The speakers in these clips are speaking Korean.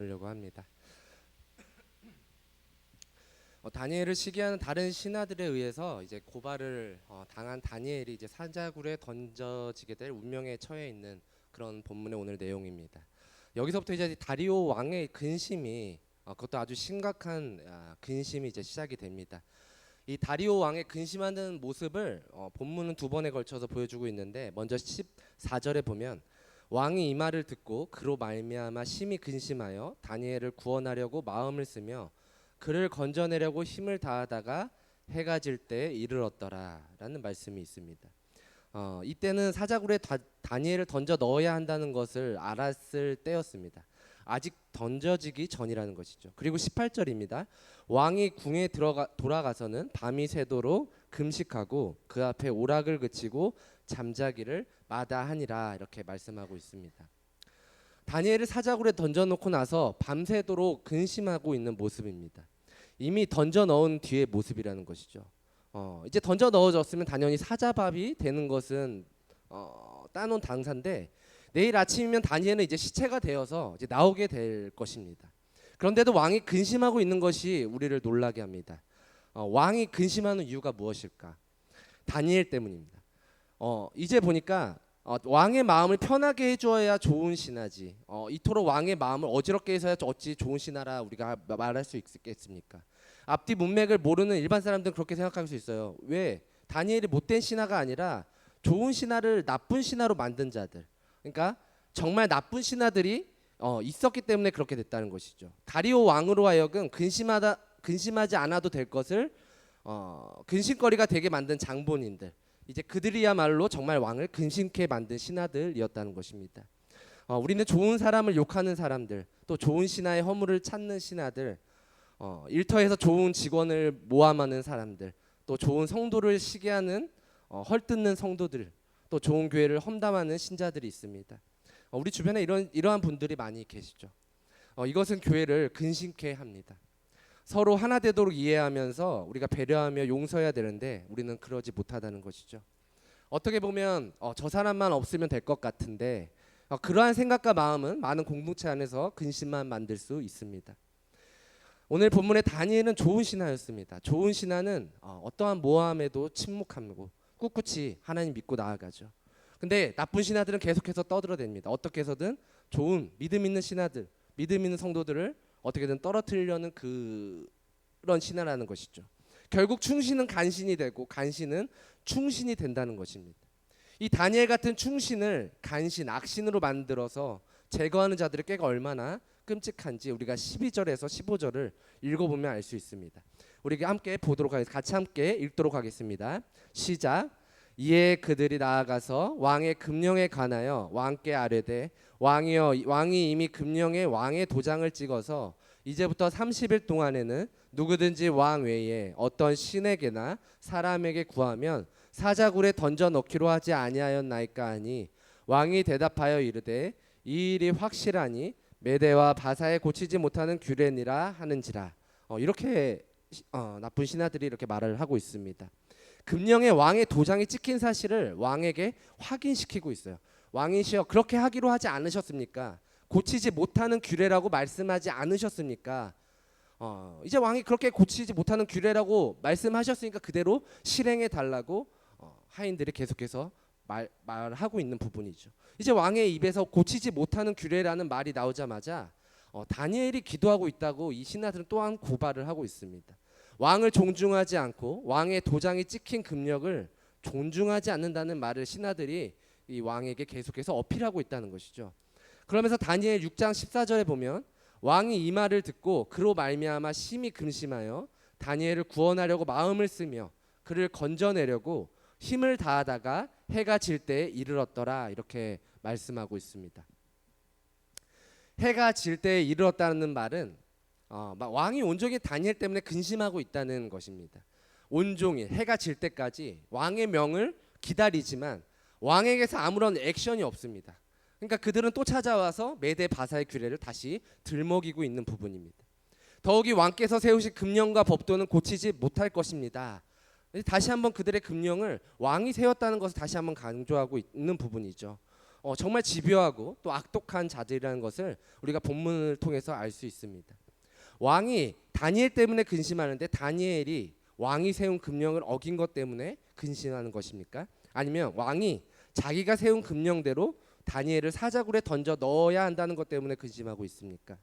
하려고 합니다. 다니엘을 시기하는 다른 신하들에 의해서 이제 고발을 당한 다니엘이 이제 사자굴에 던져지게 될 운명에 처해 있는 그런 본문의 오늘 내용입니다. 여기서부터 이제 다리오 왕의 근심이 그것도 아주 심각한 근심이 이제 시작이 됩니다. 이 다리오 왕의 근심하는 모습을 본문은 두 번에 걸쳐서 보여주고 있는데, 먼저 14절에 보면 왕이 이 말을 듣고 그로 말미암아 심히 근심하여 다니엘을 구원하려고 마음을 쓰며 그를 건져내려고 힘을 다하다가 해가 질 때에 이르렀더라라는 말씀이 있습니다. 이때는 사자굴에 다니엘을 던져 넣어야 한다는 것을 알았을 때였습니다. 아직 던져지기 전이라는 것이죠. 그리고 18절입니다. 왕이 궁에 돌아가서는 밤이 새도록 금식하고 그 앞에 오락을 그치고 잠자기를 마다하니라, 이렇게 말씀하고 있습니다. 다니엘을 사자굴에 던져놓고 나서 밤새도록 근심하고 있는 모습입니다. 이미 던져 넣은 뒤의 모습이라는 것이죠. 이제 던져 넣어졌으면 당연히 사자밥이 되는 것은 따놓은 당사인데, 내일 아침이면 다니엘은 이제 시체가 되어서 이제 나오게 될 것입니다. 그런데도 왕이 근심하고 있는 것이 우리를 놀라게 합니다. 왕이 근심하는 이유가 무엇일까? 다니엘 때문입니다. 이제 보니까 왕의 마음을 편하게 해줘야 좋은 신하지, 이토록 왕의 마음을 어지럽게 해서야 어찌 좋은 신하라 우리가 말할 수 있겠습니까? 앞뒤 문맥을 모르는 일반 사람들은 그렇게 생각할 수 있어요. 왜? 다니엘이 못된 신하가 아니라 좋은 신하를 나쁜 신하로 만든 자들, 그러니까 정말 나쁜 신하들이 있었기 때문에 그렇게 됐다는 것이죠. 다리오 왕으로 하여금 근심하지 않아도 될 것을 근심거리가 되게 만든 장본인들, 이제 그들이야말로 정말 왕을 근심케 만든 신하들이었다는 것입니다. 우리는 좋은 사람을 욕하는 사람들, 또 좋은 신하의 허물을 찾는 신하들, 일터에서 좋은 직원을 모함하는 사람들, 또 좋은 성도를 시기하는 헐뜯는 성도들, 또 좋은 교회를 험담하는 신자들이 있습니다. 우리 주변에 이러한 분들이 많이 계시죠. 이것은 교회를 근심케 합니다. 서로 하나 되도록 이해하면서 우리가 배려하며 용서해야 되는데 우리는 그러지 못하다는 것이죠. 어떻게 보면 저 사람만 없으면 될 것 같은데, 그러한 생각과 마음은 많은 공동체 안에서 근심만 만들 수 있습니다. 오늘 본문의 다니엘은 좋은 신하였습니다. 좋은 신하는 어떠한 모함에도 침묵하고 꿋꿋이 하나님 믿고 나아가죠. 근데 나쁜 신하들은 계속해서 떠들어댑니다. 어떻게 해서든 좋은 믿음 있는 신하들, 믿음 있는 성도들을 어떻게든 떨어뜨리려는 그런 신하라는 것이죠. 결국 충신은 간신이 되고 간신은 충신이 된다는 것입니다. 이 다니엘 같은 충신을 간신, 악신으로 만들어서 제거하는 자들의 꾀가 얼마나 끔찍한지 우리가 12절에서 15절을 읽어보면 알 수 있습니다. 우리 함께 보도록 하겠습니다. 같이 함께 읽도록 하겠습니다. 시작. 이에 그들이 나아가서 왕의 금령에 관하여 왕께 아뢰되, 왕이여, 왕이 이미 금령에 왕의 도장을 찍어서 이제부터 30일 동안에는 누구든지 왕 외에 어떤 신에게나 사람에게 구하면 사자굴에 던져 넣기로 하지 아니하였나이까 하니, 왕이 대답하여 이르되 이 일이 확실하니 메대와 바사에 고치지 못하는 규례니라 하는지라. 이렇게 나쁜 신하들이 이렇게 말을 하고 있습니다. 금령에 왕의 도장이 찍힌 사실을 왕에게 확인시키고 있어요. 왕이시여, 그렇게 하기로 하지 않으셨습니까? 고치지 못하는 규례라고 말씀하지 않으셨습니까? 이제 왕이 그렇게 고치지 못하는 규례라고 말씀하셨으니까 그대로 실행해 달라고 하인들이 계속해서 말하고 있는 부분이죠. 이제 왕의 입에서 고치지 못하는 규례라는 말이 나오자마자 다니엘이 기도하고 있다고 이 신하들은 또한 고발을 하고 있습니다. 왕을 존중하지 않고 왕의 도장이 찍힌 금령을 존중하지 않는다는 말을 신하들이 이 왕에게 계속해서 어필하고 있다는 것이죠. 그러면서 다니엘 6장 14절에 보면 왕이 이 말을 듣고 그로 말미암아 심히 근심하여 다니엘을 구원하려고 마음을 쓰며 그를 건져내려고 힘을 다하다가 해가 질 때에 이르렀더라, 이렇게 말씀하고 있습니다. 해가 질 때에 이르렀다는 말은 왕이 온종일 다니엘 때문에 근심하고 있다는 것입니다. 온종일 해가 질 때까지 왕의 명을 기다리지만 왕에게서 아무런 액션이 없습니다. 그러니까 그들은 또 찾아와서 메대 바사의 규례를 다시 들먹이고 있는 부분입니다. 더욱이 왕께서 세우신 금령과 법도는 고치지 못할 것입니다. 다시 한번 그들의 금령을 왕이 세웠다는 것을 다시 한번 강조하고 있는 부분이죠. 정말 집요하고 또 악독한 자들이라는 것을 우리가 본문을 통해서 알 수 있습니다. 왕이 다니엘 때문에 근심하는데 다니엘이 왕이 세운 금령을 어긴 것 때문에 근심하는 것입니까? 아니면 왕이 자기가 세운 금령대로 다니엘을 사자굴에 던져 넣어야 한다는 것 때문에 근심하고 있습니까?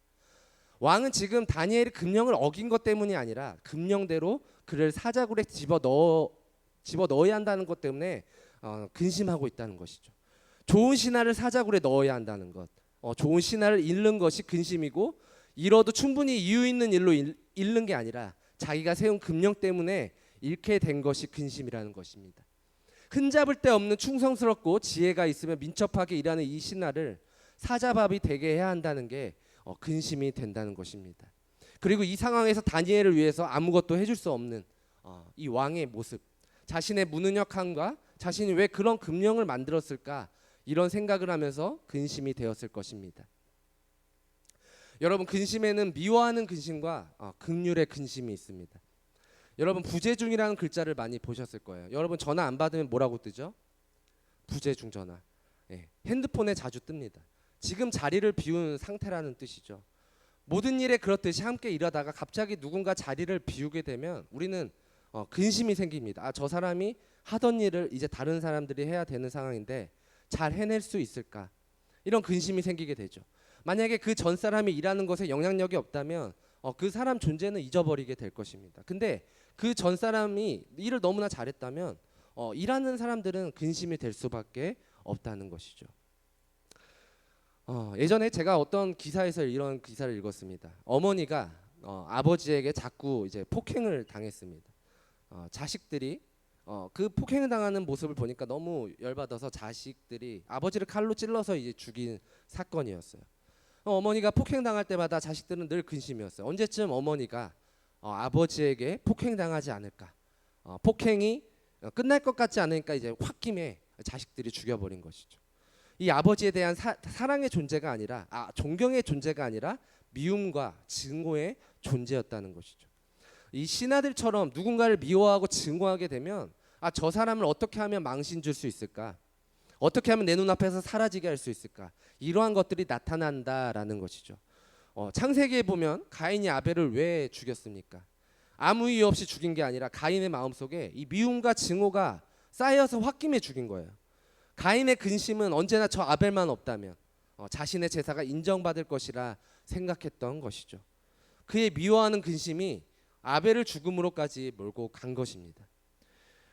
왕은 지금 다니엘이 금령을 어긴 것 때문이 아니라 금령대로 그를 사자굴에 집어 넣어야 한다는 것 때문에 근심하고 있다는 것이죠. 좋은 신하를 사자굴에 넣어야 한다는 것, 좋은 신하를 잃는 것이 근심이고, 잃어도 충분히 이유 있는 일로 잃는 게 아니라 자기가 세운 금령 때문에 잃게 된 것이 근심이라는 것입니다. 흠잡을 데 없는 충성스럽고 지혜가 있으면 민첩하게 일하는 이 신하를 사자밥이 되게 해야 한다는 게 근심이 된다는 것입니다. 그리고 이 상황에서 다니엘을 위해서 아무것도 해줄 수 없는 이 왕의 모습, 자신의 무능력함과 자신이 왜 그런 금령을 만들었을까, 이런 생각을 하면서 근심이 되었을 것입니다. 여러분, 근심에는 미워하는 근심과 긍휼의 근심이 있습니다. 여러분, 부재중이라는 글자를 많이 보셨을 거예요. 여러분, 전화 안 받으면 뭐라고 뜨죠? 부재중 전화. 핸드폰에 자주 뜹니다. 지금 자리를 비운 상태라는 뜻이죠. 모든 일에 그렇듯이 함께 일하다가 갑자기 누군가 자리를 비우게 되면 우리는 근심이 생깁니다. 저 사람이 하던 일을 이제 다른 사람들이 해야 되는 상황인데 잘 해낼 수 있을까? 이런 근심이 생기게 되죠. 만약에 그 전 사람이 일하는 것에 영향력이 없다면 그 사람 존재는 잊어버리게 될 것입니다. 근데 그 전 사람이 일을 너무나 잘했다면 일하는 사람들은 근심이 될 수밖에 없다는 것이죠. 예전에 제가 어떤 기사에서 이런 기사를 읽었습니다. 어머니가 아버지에게 자꾸 이제 폭행을 당했습니다. 자식들이 그 폭행을 당하는 모습을 보니까 너무 열받아서 자식들이 아버지를 칼로 찔러서 이제 죽인 사건이었어요. 어머니가 폭행 당할 때마다 자식들은 늘 근심이었어요. 언제쯤 어머니가 아버지에게 폭행 당하지 않을까? 폭행이 끝날 것 같지 않으니까 이제 홧김에 자식들이 죽여버린 것이죠. 이 아버지에 대한 사랑의 존재가 아니라 존경의 존재가 아니라 미움과 증오의 존재였다는 것이죠. 이 신하들처럼 누군가를 미워하고 증오하게 되면 저 사람을 어떻게 하면 망신 줄 수 있을까? 어떻게 하면 내 눈앞에서 사라지게 할 수 있을까? 이러한 것들이 나타난다라는 것이죠. 창세기에 보면 가인이 아벨을 왜 죽였습니까? 아무 이유 없이 죽인 게 아니라 가인의 마음속에 이 미움과 증오가 쌓여서 홧김에 죽인 거예요. 가인의 근심은 언제나 저 아벨만 없다면 자신의 제사가 인정받을 것이라 생각했던 것이죠. 그의 미워하는 근심이 아벨을 죽음으로까지 몰고 간 것입니다.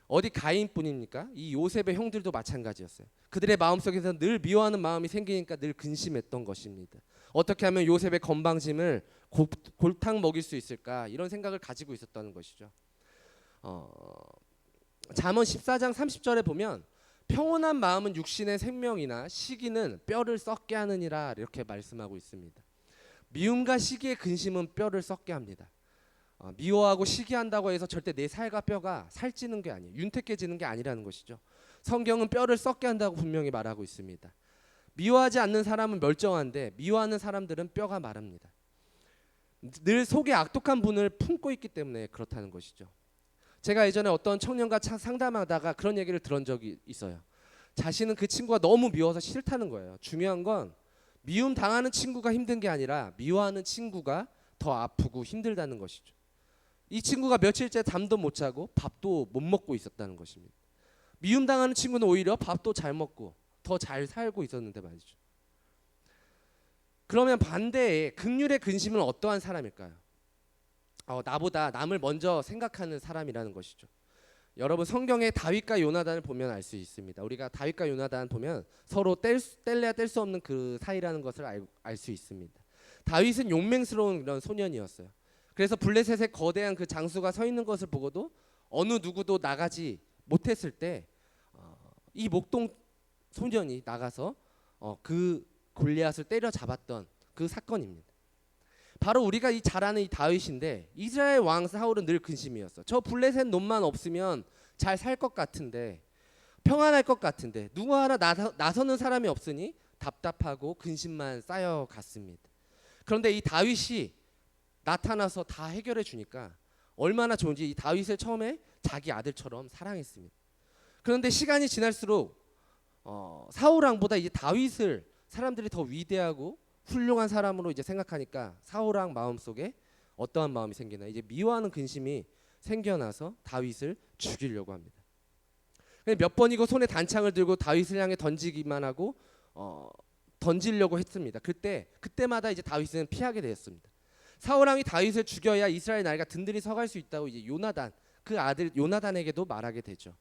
어디 가인뿐입니까? 이 요셉의 형들도 마찬가지였어요. 그들의 마음속에서 늘 미워하는 마음이 생기니까 늘 근심했던 것입니다. 어떻게 하면 요셉의 건방짐을 골탕 먹일 수 있을까, 이런 생각을 가지고 있었다는 것이죠. 잠언 14장 30절에 보면 평온한 마음은 육신의 생명이나 시기는 뼈를 썩게 하느니라, 이렇게 말씀하고 있습니다. 미움과 시기의 근심은 뼈를 썩게 합니다. 미워하고 시기한다고 해서 절대 내 살과 뼈가 살찌는 게 아니에요. 윤택해지는 게 아니라는 것이죠. 성경은 뼈를 썩게 한다고 분명히 말하고 있습니다. 미워하지 않는 사람은 멀쩡한데 미워하는 사람들은 뼈가 마릅니다. 늘 속에 악독한 분을 품고 있기 때문에 그렇다는 것이죠. 제가 예전에 어떤 청년과 상담하다가 그런 얘기를 들은 적이 있어요. 자신은 그 친구가 너무 미워서 싫다는 거예요. 중요한 건 미움 당하는 친구가 힘든 게 아니라 미워하는 친구가 더 아프고 힘들다는 것이죠. 이 친구가 며칠째 잠도 못 자고 밥도 못 먹고 있었다는 것입니다. 미움 당하는 친구는 오히려 밥도 잘 먹고 더 잘 살고 있었는데 말이죠. 그러면 반대에 긍휼의 근심은 어떠한 사람일까요? 나보다 남을 먼저 생각하는 사람이라는 것이죠. 여러분, 성경에 다윗과 요나단을 보면 알 수 있습니다. 우리가 다윗과 요나단 보면 서로 뗄래야 뗄 수 없는 그 사이라는 것을 알 수 있습니다. 다윗은 용맹스러운 그런 소년이었어요. 그래서 블레셋의 거대한 그 장수가 서 있는 것을 보고도 어느 누구도 나가지 못했을 때 이 목동 소년이 나가서 그 골리앗을 때려 잡았던 그 사건입니다. 바로 우리가 잘 아는 이 다윗인데, 이스라엘 왕 사울은 늘 근심이었어. 저 블레셋 놈만 없으면 잘 살 것 같은데, 평안할 것 같은데 누구 하나 나서는 사람이 없으니 답답하고 근심만 쌓여갔습니다. 그런데 이 다윗이 나타나서 다 해결해 주니까 얼마나 좋은지 이 다윗을 처음에 자기 아들처럼 사랑했습니다. 그런데 시간이 지날수록 사울 왕보다 이제 다윗을 사람들이 더 위대하고 훌륭한 사람으로 이제 생각하니까 사울 왕 마음속에 어떠한 마음이 생기나, 이제 미워하는 근심이 생겨나서 다윗을 죽이려고 합니다. 몇 번이고 손에 단창을 들고 다윗을 향해 던지기만 하고 던지려고 했습니다. 그때마다 이제 다윗은 피하게 되었습니다. 사울 왕이 다윗을 죽여야 이스라엘 나라가 든든히 서갈 수 있다고 이제 요나단, 그 아들 요나단에게도 말하게 되죠.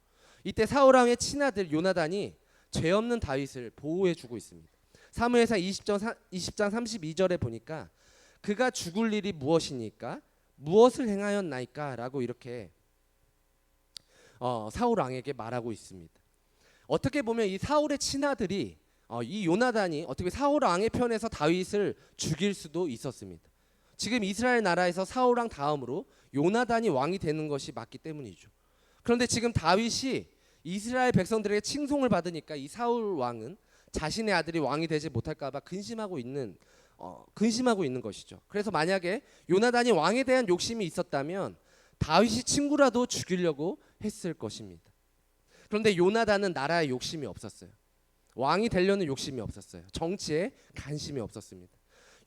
이때 사울 왕의 친아들 요나단이 죄 없는 다윗을 보호해 주고 있습니다. 사무엘상 20장 32절에 보니까 그가 죽을 일이 무엇이니까 무엇을 행하였나이까 라고 이렇게 사울 왕에게 말하고 있습니다. 어떻게 보면 이 사울의 친아들이 이 요나단이 어떻게 사울 왕의 편에서 다윗을 죽일 수도 있었습니다. 지금 이스라엘 나라에서 사울 왕 다음으로 요나단이 왕이 되는 것이 맞기 때문이죠. 그런데 지금 다윗이 이스라엘 백성들에게 칭송을 받으니까 이 사울 왕은 자신의 아들이 왕이 되지 못할까봐 근심하고 있는 것이죠. 그래서 만약에 요나단이 왕에 대한 욕심이 있었다면 다윗이 친구라도 죽이려고 했을 것입니다. 그런데 요나단은 나라에 욕심이 없었어요. 왕이 되려는 욕심이 없었어요. 정치에 관심이 없었습니다.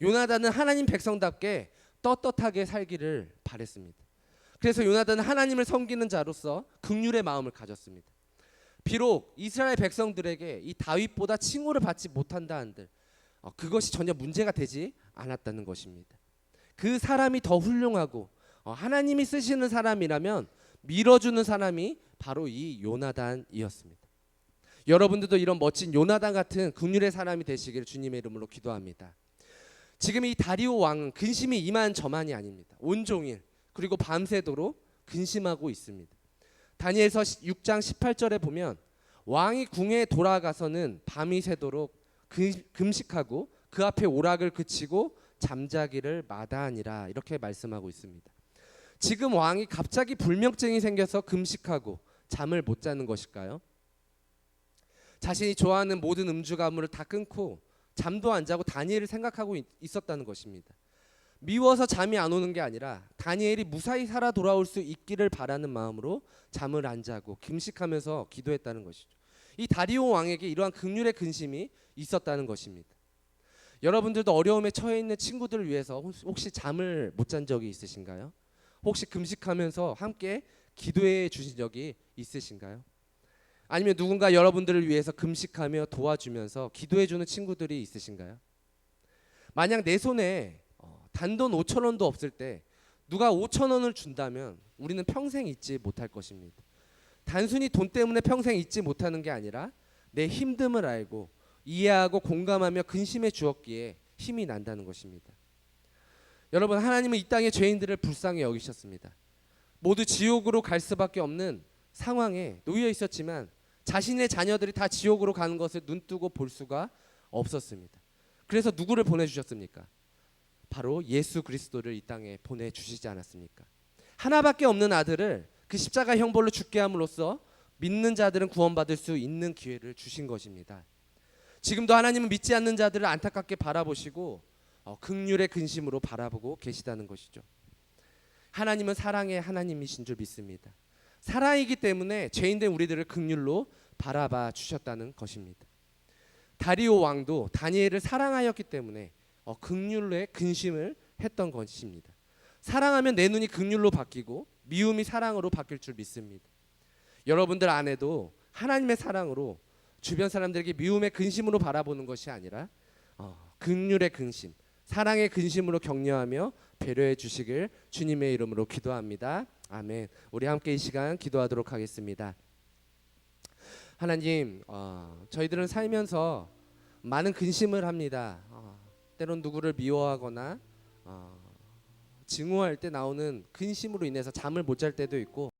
요나단은 하나님 백성답게 떳떳하게 살기를 바랬습니다. 그래서 요나단은 하나님을 섬기는 자로서 긍휼의 마음을 가졌습니다. 비록 이스라엘 백성들에게 이 다윗보다 칭호를 받지 못한다 한들 그것이 전혀 문제가 되지 않았다는 것입니다. 그 사람이 더 훌륭하고 하나님이 쓰시는 사람이라면 밀어주는 사람이 바로 이 요나단이었습니다. 여러분들도 이런 멋진 요나단 같은 긍휼의 사람이 되시기를 주님의 이름으로 기도합니다. 지금 이 다리오 왕은 근심이 이만저만이 아닙니다. 온종일 그리고 밤새도록 근심하고 있습니다. 다니엘서 6장 18절에 보면 왕이 궁에 돌아가서는 밤이 새도록 금식하고 그 앞에 오락을 그치고 잠자기를 마다하니라, 이렇게 말씀하고 있습니다. 지금 왕이 갑자기 불면증이 생겨서 금식하고 잠을 못 자는 것일까요? 자신이 좋아하는 모든 음주 가물을 다 끊고 잠도 안 자고 다니엘을 생각하고 있었다는 것입니다. 미워서 잠이 안 오는 게 아니라 다니엘이 무사히 살아 돌아올 수 있기를 바라는 마음으로 잠을 안 자고 금식하면서 기도했다는 것이죠. 이 다리오 왕에게 이러한 긍휼의 근심이 있었다는 것입니다. 여러분들도 어려움에 처해 있는 친구들을 위해서 혹시 잠을 못 잔 적이 있으신가요? 혹시 금식하면서 함께 기도해 주신 적이 있으신가요? 아니면 누군가 여러분들을 위해서 금식하며 도와주면서 기도해 주는 친구들이 있으신가요? 만약 내 손에 단돈 5천 원도 없을 때 누가 5천 원을 준다면 우리는 평생 잊지 못할 것입니다. 단순히 돈 때문에 평생 잊지 못하는 게 아니라 내 힘듦을 알고 이해하고 공감하며 근심해 주었기에 힘이 난다는 것입니다. 여러분, 하나님은 이 땅의 죄인들을 불쌍히 여기셨습니다. 모두 지옥으로 갈 수밖에 없는 상황에 놓여 있었지만 자신의 자녀들이 다 지옥으로 가는 것을 눈뜨고 볼 수가 없었습니다. 그래서 누구를 보내주셨습니까? 바로 예수 그리스도를 이 땅에 보내주시지 않았습니까? 하나밖에 없는 아들을 그 십자가 형벌로 죽게 함으로써 믿는 자들은 구원받을 수 있는 기회를 주신 것입니다. 지금도 하나님은 믿지 않는 자들을 안타깝게 바라보시고 긍휼의 근심으로 바라보고 계시다는 것이죠. 하나님은 사랑의 하나님이신 줄 믿습니다. 사랑이기 때문에 죄인된 우리들을 긍휼로 바라봐 주셨다는 것입니다. 다리오 왕도 다니엘을 사랑하였기 때문에 긍휼의 근심을 했던 것입니다. 사랑하면 내 눈이 긍휼로 바뀌고 미움이 사랑으로 바뀔 줄 믿습니다. 여러분들 안에도 하나님의 사랑으로 주변 사람들에게 미움의 근심으로 바라보는 것이 아니라 긍휼의 근심, 사랑의 근심으로 격려하며 배려해 주시길 주님의 이름으로 기도합니다. 아멘. 우리 함께 이 시간 기도하도록 하겠습니다. 하나님, 저희들은 살면서 많은 근심을 합니다. 때론 누구를 미워하거나 증오할 때 나오는 근심으로 인해서 잠을 못 잘 때도 있고